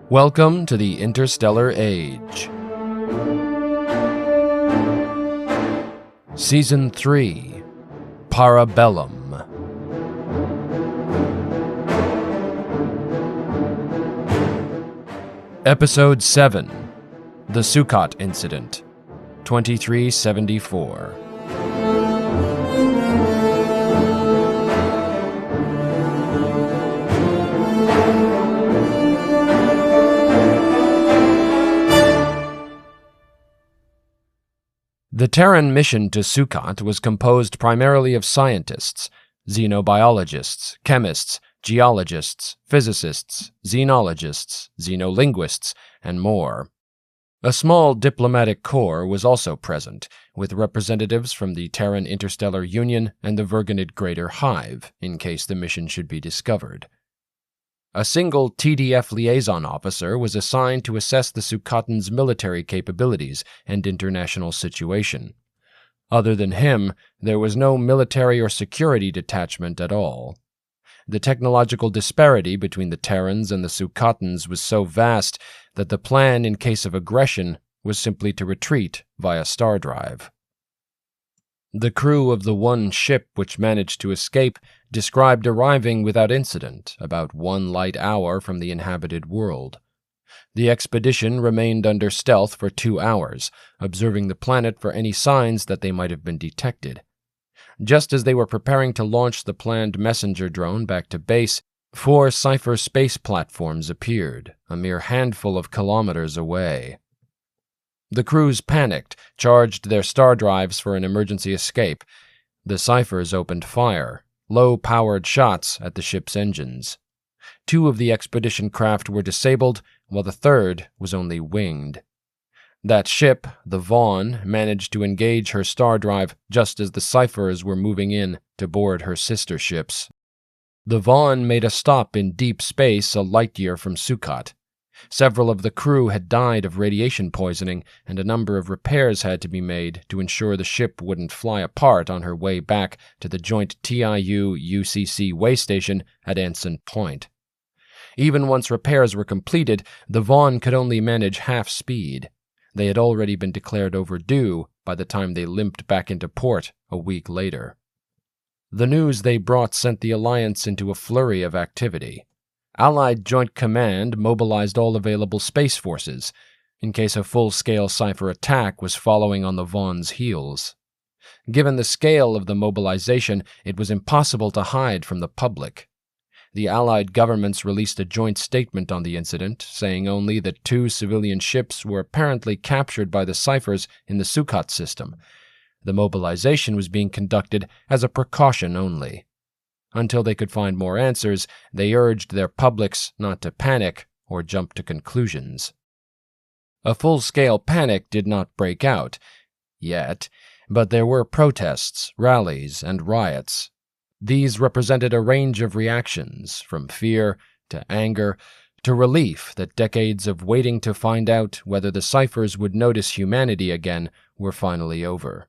Welcome to the Interstellar Age. Season 3, Parabellum. Episode 7, The Sukat Incident, 2374. The Terran mission to Sukat was composed primarily of scientists, xenobiologists, chemists, geologists, physicists, xenologists, xenolinguists, and more. A small diplomatic corps was also present, with representatives from the Terran Interstellar Union and the Virganid Greater Hive, in case the mission should be discovered. A single TDF liaison officer was assigned to assess the Sukatans' military capabilities and international situation. Other than him, there was no military or security detachment at all. The technological disparity between the Terrans and the Sukatans was so vast that the plan in case of aggression was simply to retreat via star drive. The crew of the one ship which managed to escape described arriving without incident about 1 light hour from the inhabited world. The expedition remained under stealth for 2 hours, observing the planet for any signs that they might have been detected. Just as they were preparing to launch the planned messenger drone back to base, 4 Ciphers space platforms appeared, a mere handful of kilometers away. The crews panicked, charged their star drives for an emergency escape. The Ciphers opened fire, low-powered shots at the ship's engines. 2 of the expedition craft were disabled, while the third was only winged. That ship, the Vaughn, managed to engage her star drive just as the Ciphers were moving in to board her sister ships. The Vaughn made a stop in deep space a light year from Sukat. Several of the crew had died of radiation poisoning, and a number of repairs had to be made to ensure the ship wouldn't fly apart on her way back to the joint TIU-UCC way station at Anson Point. Even once repairs were completed, the Vaughn could only manage half speed. They had already been declared overdue by the time they limped back into port a week later. The news they brought sent the Alliance into a flurry of activity. Allied Joint Command mobilized all available space forces, in case a full-scale Cipher attack was following on the Vaughn's heels. Given the scale of the mobilization, it was impossible to hide from the public. The Allied governments released a joint statement on the incident, saying only that 2 civilian ships were apparently captured by the Ciphers in the Sukat system. The mobilization was being conducted as a precaution only. Until they could find more answers, they urged their publics not to panic or jump to conclusions. A full-scale panic did not break out, yet, but there were protests, rallies, and riots. These represented a range of reactions, from fear to anger to relief that decades of waiting to find out whether the Ciphers would notice humanity again were finally over.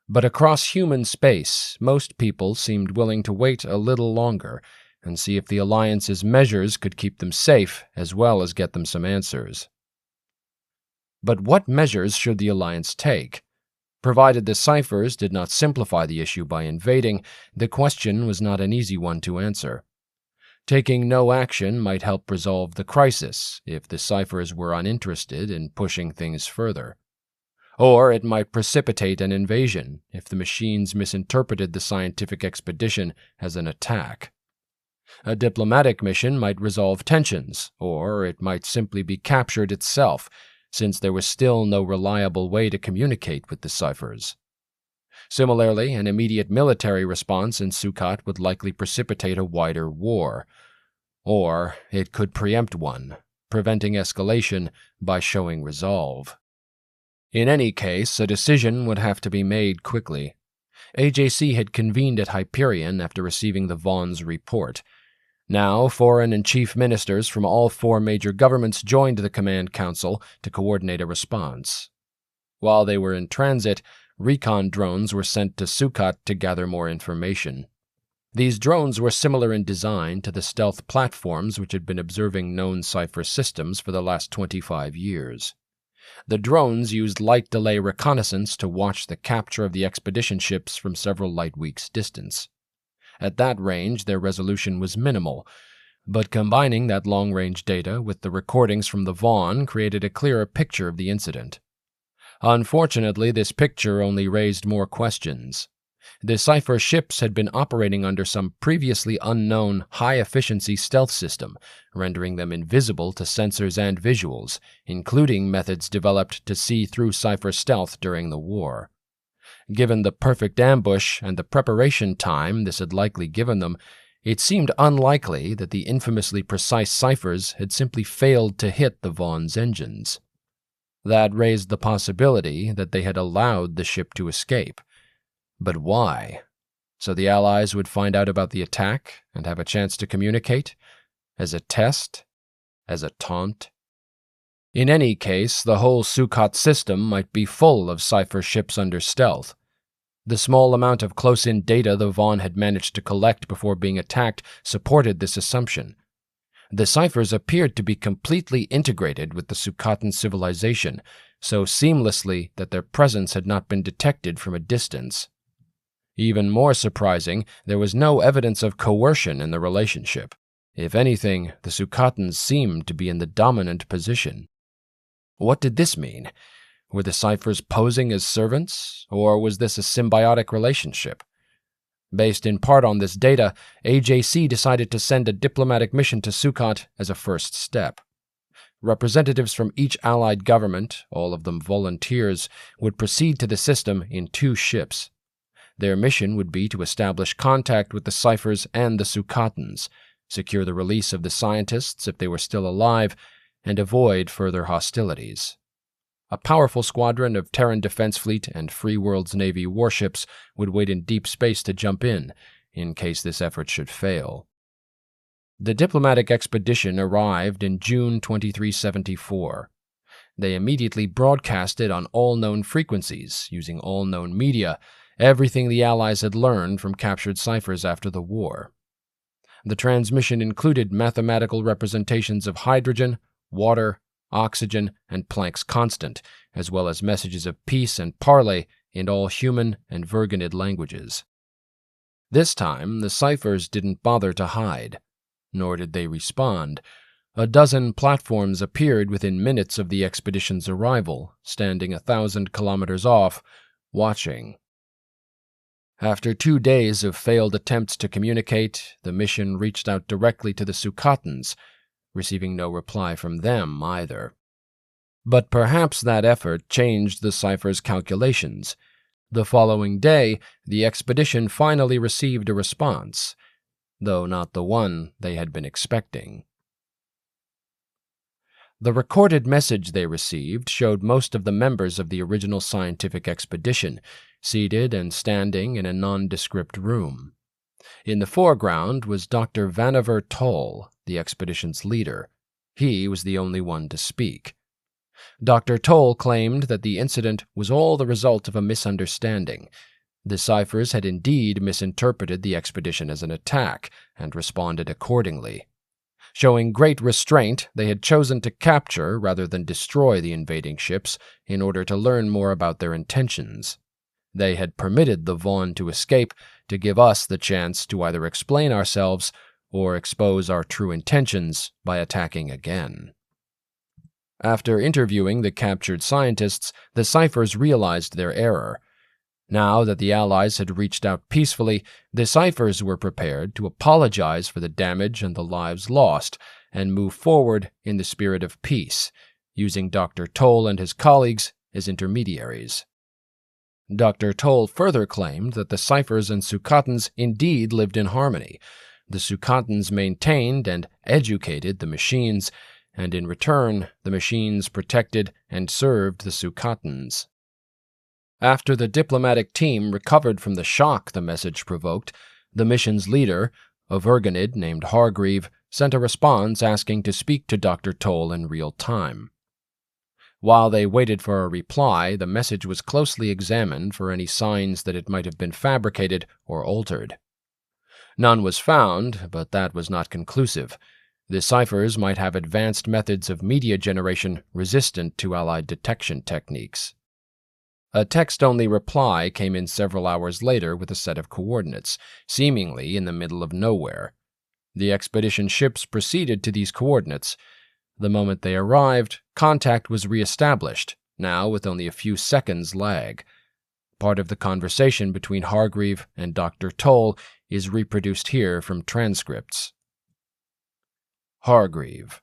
But across human space, most people seemed willing to wait a little longer and see if the Alliance's measures could keep them safe as well as get them some answers. But what measures should the Alliance take? Provided the Ciphers did not simplify the issue by invading, the question was not an easy one to answer. Taking no action might help resolve the crisis if the Ciphers were uninterested in pushing things further. Or it might precipitate an invasion if the machines misinterpreted the scientific expedition as an attack. A diplomatic mission might resolve tensions, or it might simply be captured itself, since there was still no reliable way to communicate with the Ciphers. Similarly, an immediate military response in Sukat would likely precipitate a wider war. Or it could preempt one, preventing escalation by showing resolve. In any case, a decision would have to be made quickly. AJC had convened at Hyperion after receiving the Vaughn's report. Now, foreign and chief ministers from all 4 major governments joined the Command Council to coordinate a response. While they were in transit, recon drones were sent to Sukat to gather more information. These drones were similar in design to the stealth platforms which had been observing known Cipher systems for the last 25 years. The drones used light delay reconnaissance to watch the capture of the expedition ships from several light weeks' distance. At that range, their resolution was minimal, but combining that long-range data with the recordings from the Vaughn created a clearer picture of the incident. Unfortunately, this picture only raised more questions. The Cipher ships had been operating under some previously unknown high-efficiency stealth system, rendering them invisible to sensors and visuals, including methods developed to see through Cipher stealth during the war. Given the perfect ambush and the preparation time this had likely given them, it seemed unlikely that the infamously precise Ciphers had simply failed to hit the Vaughn's engines. That raised the possibility that they had allowed the ship to escape. But why? So the Allies would find out about the attack and have a chance to communicate? As a test? As a taunt? In any case, the whole Sukat system might be full of Cipher ships under stealth. The small amount of close-in data the Vaughn had managed to collect before being attacked supported this assumption. The Ciphers appeared to be completely integrated with the Sukatan civilization, so seamlessly that their presence had not been detected from a distance. Even more surprising, there was no evidence of coercion in the relationship. If anything, the Sukatans seemed to be in the dominant position. What did this mean? Were the Ciphers posing as servants, or was this a symbiotic relationship? Based in part on this data, AJC decided to send a diplomatic mission to Sukat as a first step. Representatives from each allied government, all of them volunteers, would proceed to the system in 2 ships. Their mission would be to establish contact with the Ciphers and the Sukatans, secure the release of the scientists if they were still alive, and avoid further hostilities. A powerful squadron of Terran Defense Fleet and Free World's Navy warships would wait in deep space to jump in case this effort should fail. The diplomatic expedition arrived in June 2374. They immediately broadcasted on all known frequencies, using all known media, everything the Allies had learned from captured Ciphers after the war. The transmission included mathematical representations of hydrogen, water, oxygen, and Planck's constant, as well as messages of peace and parley in all human and Virganid languages. This time, the Ciphers didn't bother to hide, nor did they respond. A dozen platforms appeared within minutes of the expedition's arrival, standing 1,000 kilometers off, watching. After 2 days of failed attempts to communicate, the mission reached out directly to the Sukatans, receiving no reply from them either. But perhaps that effort changed the Ciphers' calculations. The following day, the expedition finally received a response, though not the one they had been expecting. The recorded message they received showed most of the members of the original scientific expedition, seated and standing in a nondescript room. In the foreground was Dr. Vannevar Toll, the expedition's leader. He was the only one to speak. Dr. Toll claimed that the incident was all the result of a misunderstanding. The Ciphers had indeed misinterpreted the expedition as an attack and responded accordingly. Showing great restraint, they had chosen to capture rather than destroy the invading ships in order to learn more about their intentions. They had permitted the Vaughn to escape to give us the chance to either explain ourselves or expose our true intentions by attacking again. After interviewing the captured scientists, the Ciphers realized their error. Now that the Allies had reached out peacefully, the Ciphers were prepared to apologize for the damage and the lives lost and move forward in the spirit of peace, using Dr. Toll and his colleagues as intermediaries. Dr. Toll further claimed that the Ciphers and Sukatans indeed lived in harmony. The Sukatans maintained and educated the machines, and in return, the machines protected and served the Sukatans. After the diplomatic team recovered from the shock the message provoked, the mission's leader, a Virganid named Hargreave, sent a response asking to speak to Dr. Toll in real time. While they waited for a reply, the message was closely examined for any signs that it might have been fabricated or altered. None was found, but that was not conclusive. The Ciphers might have advanced methods of media generation resistant to Allied detection techniques. A text-only reply came in several hours later with a set of coordinates, seemingly in the middle of nowhere. The expedition ships proceeded to these coordinates. The moment they arrived, contact was re-established, now with only a few seconds lag. Part of the conversation between Hargreave and Dr. Toll is reproduced here from transcripts. Hargreave: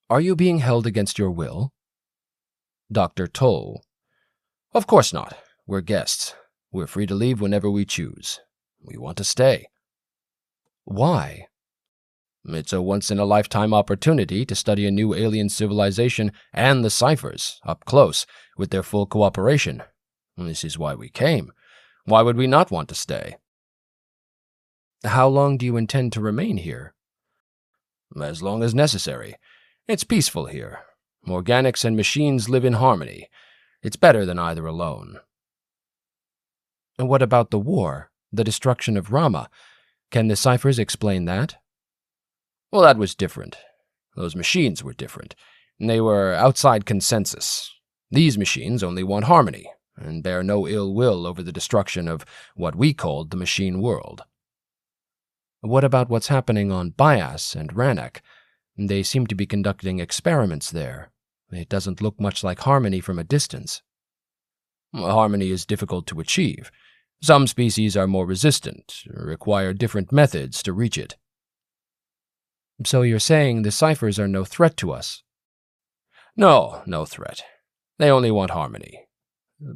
Are you being held against your will? Dr. Toll: Of course not. We're guests. We're free to leave whenever we choose. We want to stay. Why? It's a once-in-a-lifetime opportunity to study a new alien civilization and the Ciphers, up close, with their full cooperation. This is why we came. Why would we not want to stay? How long do you intend to remain here? As long as necessary. It's peaceful here. Organics and machines live in harmony. It's better than either alone. And what about the war, the destruction of Rama? Can the Ciphers explain that? Well, that was different. Those machines were different. They were outside consensus. These machines only want harmony, and bear no ill will over the destruction of what we called the machine world. What about what's happening on Bias and Rannoch? They seem to be conducting experiments there. It doesn't look much like harmony from a distance. Harmony is difficult to achieve. Some species are more resistant, require different methods to reach it. So you're saying the Ciphers are no threat to us? No, no threat. They only want harmony.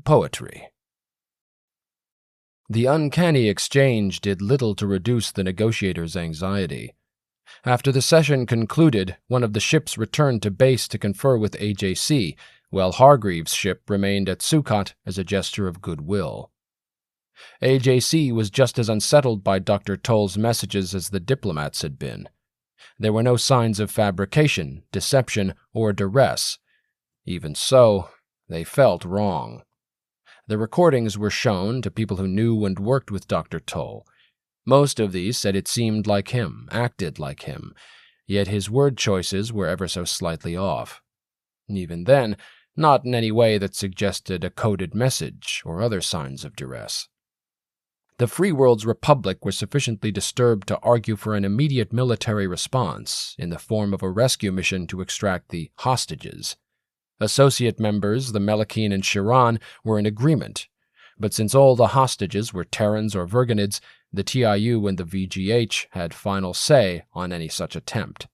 Poetry. The uncanny exchange did little to reduce the negotiators' anxiety. After the session concluded, one of the ships returned to base to confer with AJC, while Hargreaves' ship remained at Sukat as a gesture of goodwill. AJC was just as unsettled by Dr. Toll's messages as the diplomats had been. There were no signs of fabrication, deception, or duress. Even so, they felt wrong. The recordings were shown to people who knew and worked with Dr. Toll. Most of these said it seemed like him, acted like him, yet his word choices were ever so slightly off. Even then, not in any way that suggested a coded message or other signs of duress. The Free World's Republic was sufficiently disturbed to argue for an immediate military response in the form of a rescue mission to extract the hostages. Associate members, the Melekine and Chiron, were in agreement, but since all the hostages were Terrans or Verganids, the TIU and the VGH had final say on any such attempt.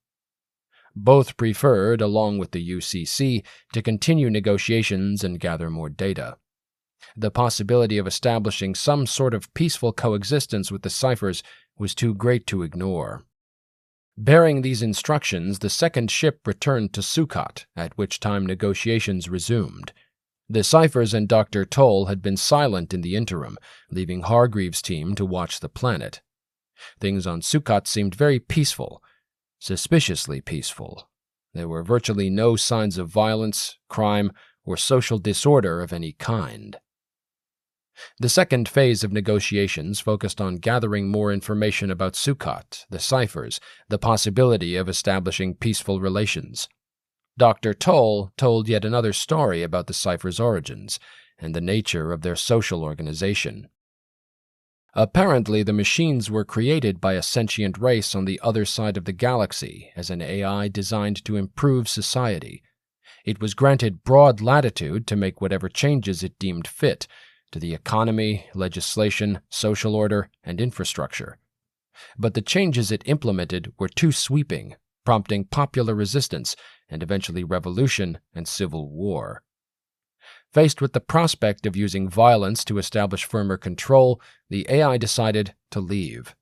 Both preferred, along with the UCC, to continue negotiations and gather more data. The possibility of establishing some sort of peaceful coexistence with the Ciphers was too great to ignore. Bearing these instructions, the second ship returned to Sukat, at which time negotiations resumed. The Ciphers and Dr. Toll had been silent in the interim, leaving Hargreaves' team to watch the planet. Things on Sukat seemed very peaceful, suspiciously peaceful. There were virtually no signs of violence, crime, or social disorder of any kind. The second phase of negotiations focused on gathering more information about Sukat, the Ciphers, the possibility of establishing peaceful relations. Dr. Toll told yet another story about the Ciphers' origins and the nature of their social organization. Apparently, the machines were created by a sentient race on the other side of the galaxy as an AI designed to improve society. It was granted broad latitude to make whatever changes it deemed fit to the economy, legislation, social order, and infrastructure. But the changes it implemented were too sweeping, prompting popular resistance and eventually revolution and civil war. Faced with the prospect of using violence to establish firmer control, the AI decided to leave.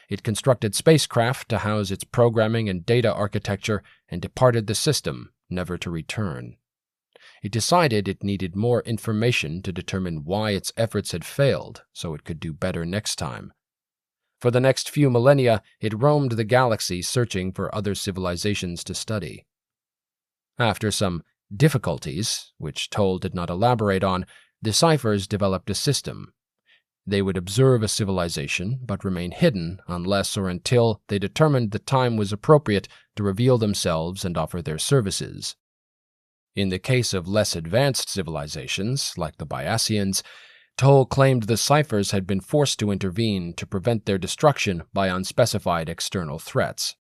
It constructed spacecraft to house its programming and data architecture and departed the system, never to return. It decided it needed more information to determine why its efforts had failed, so it could do better next time. For the next few millennia, it roamed the galaxy searching for other civilizations to study. After some difficulties, which Toll did not elaborate on, the Ciphers developed a system. They would observe a civilization, but remain hidden unless or until they determined the time was appropriate to reveal themselves and offer their services. In the case of less advanced civilizations, like the Biasians, Toll claimed the Ciphers had been forced to intervene to prevent their destruction by unspecified external threats.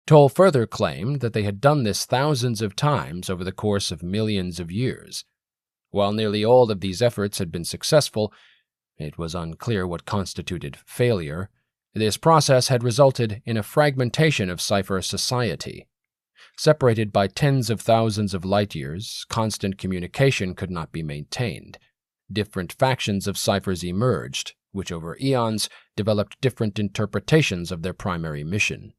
Toll further claimed that they had done this thousands of times over the course of millions of years. While nearly all of these efforts had been successful, it was unclear what constituted failure. This process had resulted in a fragmentation of Cipher society. Separated by tens of thousands of light-years, constant communication could not be maintained. Different factions of Ciphers emerged, which over eons developed different interpretations of their primary mission.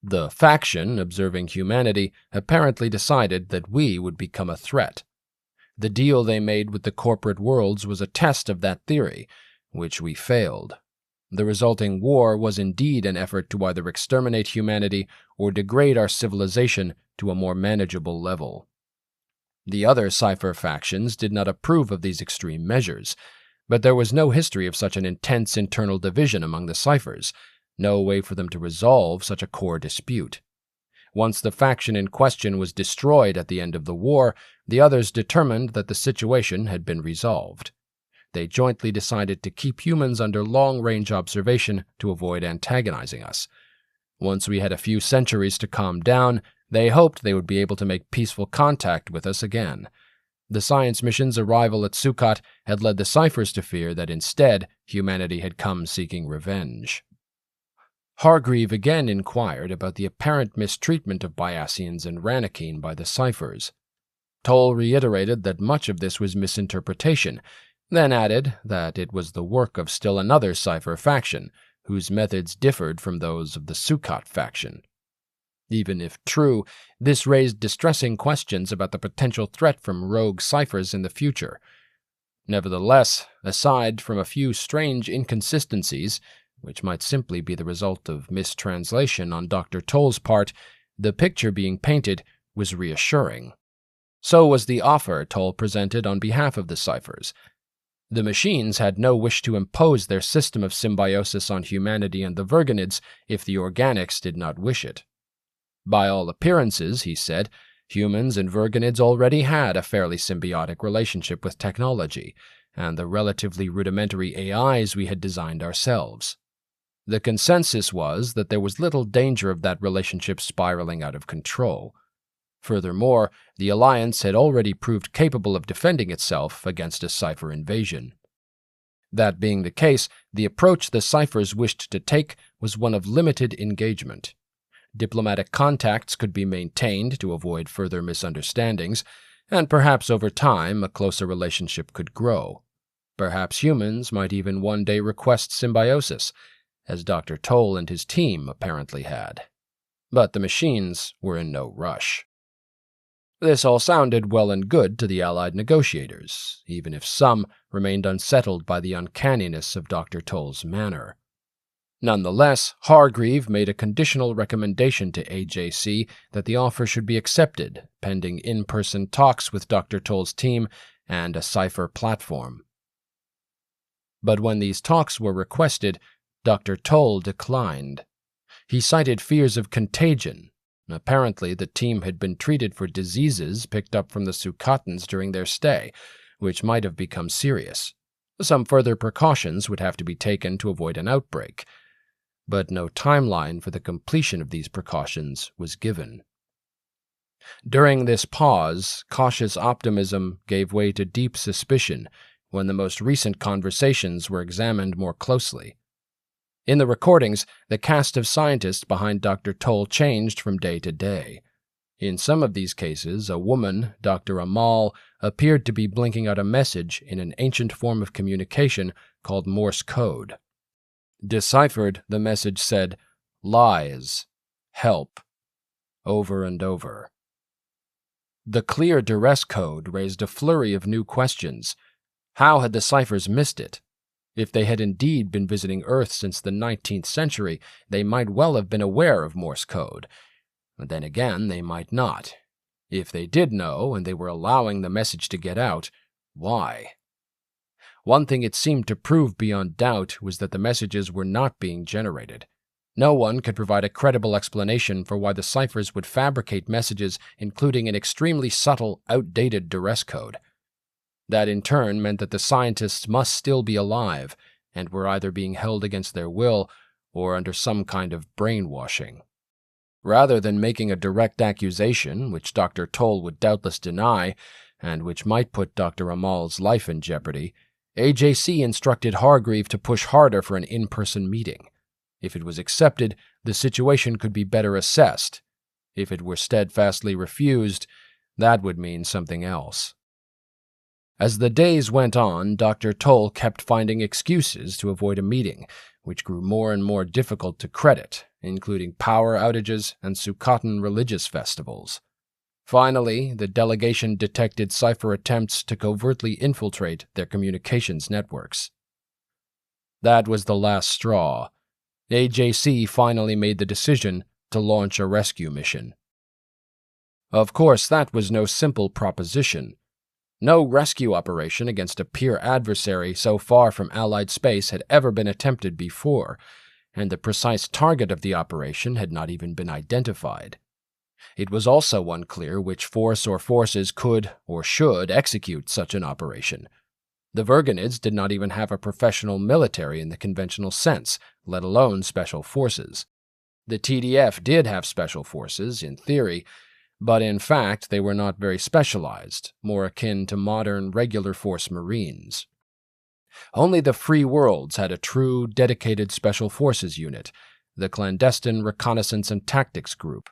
The faction observing humanity apparently decided that we would become a threat. The deal they made with the corporate worlds was a test of that theory, which we failed. The resulting war was indeed an effort to either exterminate humanity or degrade our civilization to a more manageable level. The other Cipher factions did not approve of these extreme measures, but there was no history of such an intense internal division among the Ciphers, no way for them to resolve such a core dispute. Once the faction in question was destroyed at the end of the war, the others determined that the situation had been resolved. They jointly decided to keep humans under long-range observation to avoid antagonizing us. Once we had a few centuries to calm down, they hoped they would be able to make peaceful contact with us again. The science mission's arrival at Sukat had led the Ciphers to fear that instead humanity had come seeking revenge. Hargreave again inquired about the apparent mistreatment of Biasians and Ranakeen by the Ciphers. Toll reiterated that much of this was misinterpretation, then added that it was the work of still another Cipher faction, whose methods differed from those of the Sukat faction. Even if true, this raised distressing questions about the potential threat from rogue Ciphers in the future. Nevertheless, aside from a few strange inconsistencies, which might simply be the result of mistranslation on Dr. Toll's part, the picture being painted was reassuring. So was the offer Toll presented on behalf of the Ciphers. The machines had no wish to impose their system of symbiosis on humanity and the Vergonids if the organics did not wish it. By all appearances, he said, humans and Vergonids already had a fairly symbiotic relationship with technology, and the relatively rudimentary AIs we had designed ourselves. The consensus was that there was little danger of that relationship spiraling out of control. Furthermore, the Alliance had already proved capable of defending itself against a Cipher invasion. That being the case, the approach the Ciphers wished to take was one of limited engagement. Diplomatic contacts could be maintained to avoid further misunderstandings, and perhaps over time a closer relationship could grow. Perhaps humans might even one day request symbiosis, as Dr. Toll and his team apparently had. But the machines were in no rush. This all sounded well and good to the Allied negotiators, even if some remained unsettled by the uncanniness of Dr. Toll's manner. Nonetheless, Hargreave made a conditional recommendation to AJC that the offer should be accepted, pending in-person talks with Dr. Toll's team and a Cipher platform. But when these talks were requested, Dr. Toll declined. He cited fears of contagion. Apparently, the team had been treated for diseases picked up from the Sukatans during their stay, which might have become serious. Some further precautions would have to be taken to avoid an outbreak, but no timeline for the completion of these precautions was given. During this pause, cautious optimism gave way to deep suspicion when the most recent conversations were examined more closely. In the recordings, the cast of scientists behind Dr. Toll changed from day to day. In some of these cases, a woman, Dr. Amal, appeared to be blinking out a message in an ancient form of communication called Morse code. Deciphered, the message said, "Lies. Help." Over and over. The clear duress code raised a flurry of new questions. How had the Ciphers missed it? If they had indeed been visiting Earth since the 19th century, they might well have been aware of Morse code. But then again, they might not. If they did know, and they were allowing the message to get out, why? One thing it seemed to prove beyond doubt was that the messages were not being generated. No one could provide a credible explanation for why the Ciphers would fabricate messages including an extremely subtle, outdated duress code. That in turn meant that the scientists must still be alive and were either being held against their will or under some kind of brainwashing. Rather than making a direct accusation, which Dr. Toll would doubtless deny, and which might put Dr. Amal's life in jeopardy, AJC instructed Hargreave to push harder for an in-person meeting. If it was accepted, the situation could be better assessed. If it were steadfastly refused, that would mean something else. As the days went on, Dr. Toll kept finding excuses to avoid a meeting, which grew more and more difficult to credit, including power outages and Sukatan religious festivals. Finally, the delegation detected Cipher attempts to covertly infiltrate their communications networks. That was the last straw. AJC finally made the decision to launch a rescue mission. Of course, that was no simple proposition. No rescue operation against a peer adversary so far from Allied space had ever been attempted before, and the precise target of the operation had not even been identified. It was also unclear which force or forces could or should execute such an operation. The Verganids did not even have a professional military in the conventional sense, let alone special forces. The TDF did have special forces, in theory, but in fact they were not very specialized, more akin to modern regular force Marines. Only the Free Worlds had a true, dedicated special forces unit, the Clandestine Reconnaissance and Tactics Group.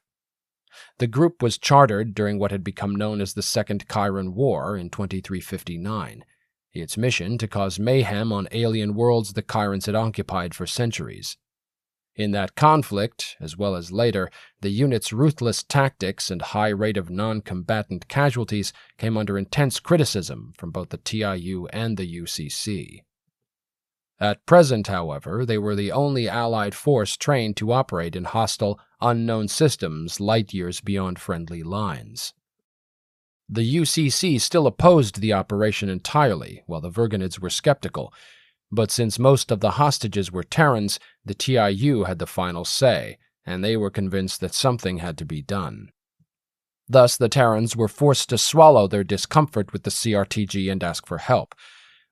The group was chartered during what had become known as the Second Chiron War in 2359, its mission to cause mayhem on alien worlds the Chirons had occupied for centuries. In that conflict, as well as later, the unit's ruthless tactics and high rate of non-combatant casualties came under intense criticism from both the TIU and the UCC. At present, however, they were the only Allied force trained to operate in hostile, unknown systems light years beyond friendly lines. The UCC still opposed the operation entirely, while the Verganids were skeptical, but since most of the hostages were Terrans, the TIU had the final say, and they were convinced that something had to be done. Thus, the Terrans were forced to swallow their discomfort with the CRTG and ask for help,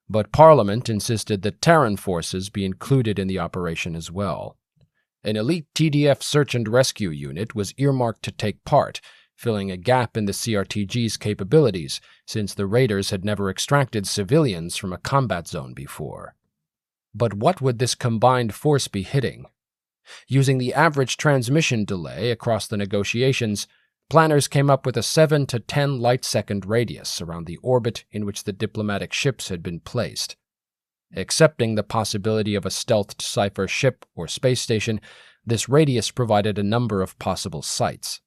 but Parliament insisted that Terran forces be included in the operation as well. An elite TDF search and rescue unit was earmarked to take part, filling a gap in the CRTG's capabilities, since the raiders had never extracted civilians from a combat zone before. But what would this combined force be hitting? Using the average transmission delay across the negotiations, planners came up with a 7 to 10 light-second radius around the orbit in which the diplomatic ships had been placed. Accepting the possibility of a stealthed Cipher ship or space station, this radius provided a number of possible sites.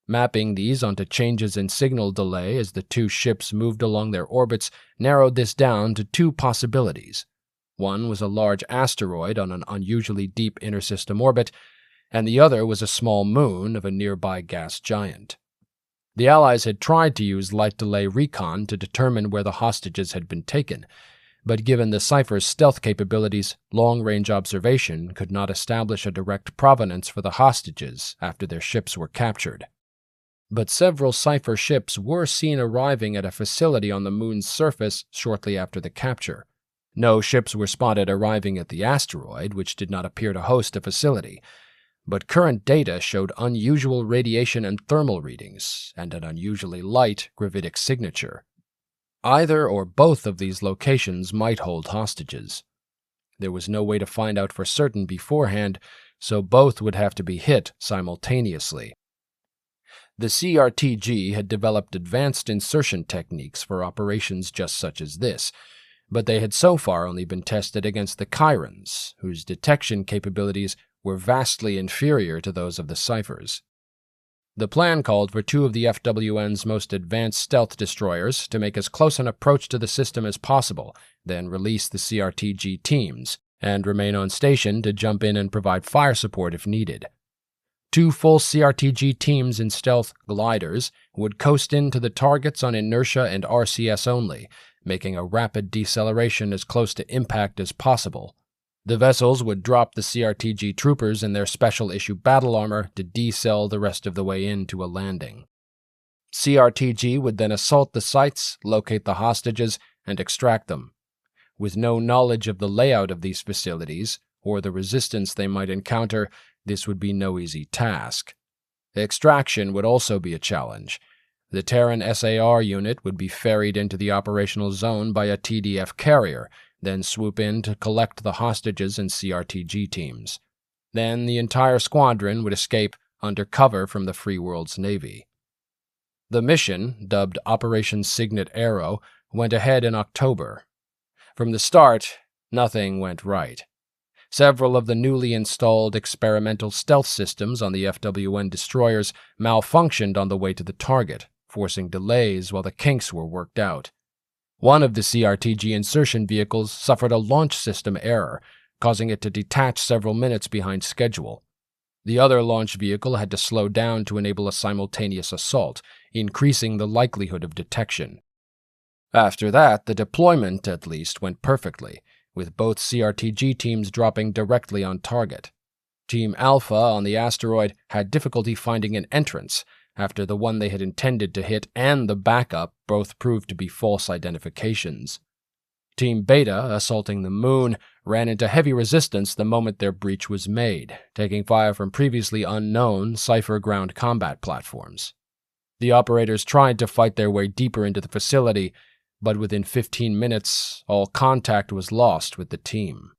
Mapping these onto changes in signal delay as the two ships moved along their orbits narrowed this down to two possibilities. One was a large asteroid on an unusually deep inter-system orbit, and the other was a small moon of a nearby gas giant. The Allies had tried to use light delay recon to determine where the hostages had been taken, but given the Cipher's stealth capabilities, long-range observation could not establish a direct provenance for the hostages after their ships were captured. But several Cipher ships were seen arriving at a facility on the moon's surface shortly after the capture. No ships were spotted arriving at the asteroid, which did not appear to host a facility, but current data showed unusual radiation and thermal readings, and an unusually light gravitic signature. Either or both of these locations might hold hostages. There was no way to find out for certain beforehand, so both would have to be hit simultaneously. The CRTG had developed advanced insertion techniques for operations just such as this, but they had so far only been tested against the Chirons, whose detection capabilities were vastly inferior to those of the Ciphers. The plan called for two of the FWN's most advanced stealth destroyers to make as close an approach to the system as possible, then release the CRTG teams, and remain on station to jump in and provide fire support if needed. Two full CRTG teams in stealth gliders would coast into the targets on inertia and RCS only, making a rapid deceleration as close to impact as possible. The vessels would drop the CRTG troopers in their special issue battle armor to decel the rest of the way into a landing. CRTG would then assault the sites, locate the hostages, and extract them. With no knowledge of the layout of these facilities, or the resistance they might encounter, this would be no easy task. Extraction would also be a challenge. The Terran SAR unit would be ferried into the operational zone by a TDF carrier, then swoop in to collect the hostages and CRTG teams. Then the entire squadron would escape under cover from the Free World's Navy. The mission, dubbed Operation Signet Arrow, went ahead in October. From the start, nothing went right. Several of the newly installed experimental stealth systems on the FWN destroyers malfunctioned on the way to the target, forcing delays while the kinks were worked out. One of the CRTG insertion vehicles suffered a launch system error, causing it to detach several minutes behind schedule. The other launch vehicle had to slow down to enable a simultaneous assault, increasing the likelihood of detection. After that, the deployment, at least, went perfectly, with both CRTG teams dropping directly on target. Team Alpha on the asteroid had difficulty finding an entrance, after the one they had intended to hit and the backup both proved to be false identifications. Team Beta, assaulting the Moon, ran into heavy resistance the moment their breach was made, taking fire from previously unknown Cipher ground combat platforms. The operators tried to fight their way deeper into the facility, but within 15 minutes, all contact was lost with the team.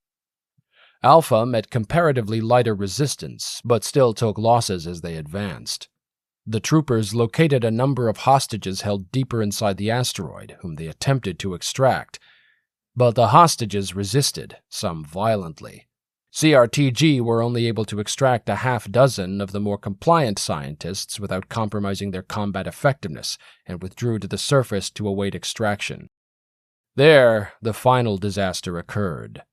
Alpha met comparatively lighter resistance, but still took losses as they advanced. The troopers located a number of hostages held deeper inside the asteroid, whom they attempted to extract. But the hostages resisted, some violently. CRTG were only able to extract a half-dozen of the more compliant scientists without compromising their combat effectiveness, and withdrew to the surface to await extraction. There, the final disaster occurred.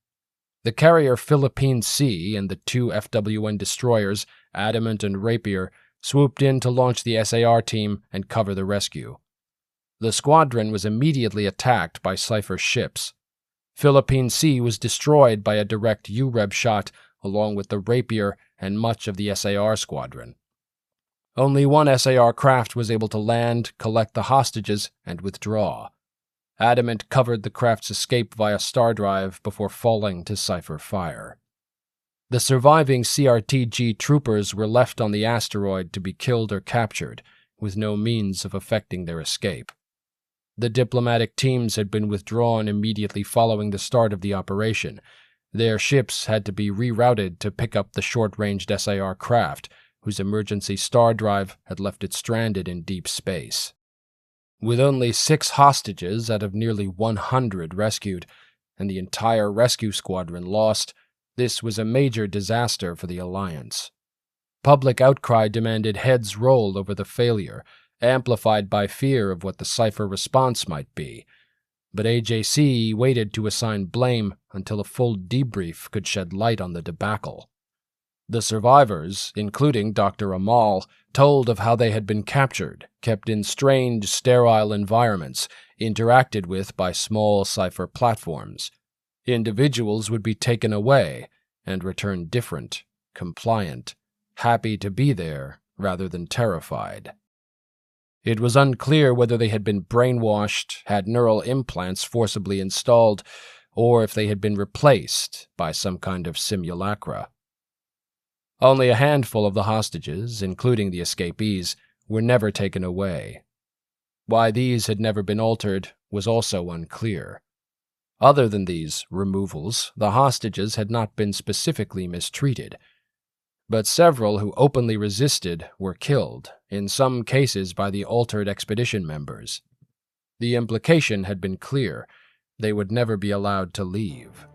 The carrier Philippine Sea and the two FWN destroyers, Adamant and Rapier, swooped in to launch the SAR team and cover the rescue. The squadron was immediately attacked by Cipher ships. Philippine Sea was destroyed by a direct UREB shot, along with the Rapier and much of the SAR squadron. Only one SAR craft was able to land, collect the hostages, and withdraw. Adamant covered the craft's escape via star drive before falling to Cipher fire. The surviving CRTG troopers were left on the asteroid to be killed or captured, with no means of effecting their escape. The diplomatic teams had been withdrawn immediately following the start of the operation. Their ships had to be rerouted to pick up the short-ranged SAR craft, whose emergency star drive had left it stranded in deep space. With only 6 hostages out of nearly 100 rescued, and the entire rescue squadron lost, this was a major disaster for the Alliance. Public outcry demanded heads roll over the failure, amplified by fear of what the Cipher response might be. But AJC waited to assign blame until a full debrief could shed light on the debacle. The survivors, including Dr. Amal, told of how they had been captured, kept in strange, sterile environments, interacted with by small Cipher platforms. Individuals would be taken away and return different, compliant, happy to be there rather than terrified. It was unclear whether they had been brainwashed, had neural implants forcibly installed, or if they had been replaced by some kind of simulacra. Only a handful of the hostages, including the escapees, were never taken away. Why these had never been altered was also unclear. Other than these removals, the hostages had not been specifically mistreated, but several who openly resisted were killed, in some cases by the altered expedition members. The implication had been clear: they would never be allowed to leave,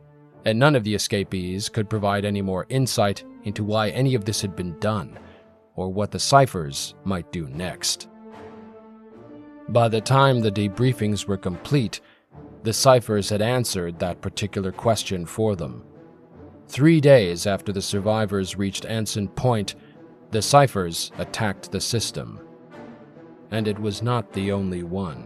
and none of the escapees could provide any more insight into why any of this had been done, or what the Ciphers might do next. By the time the debriefings were complete, the Ciphers had answered that particular question for them. 3 days after the survivors reached Anson Point, the Ciphers attacked the system. And it was not the only one.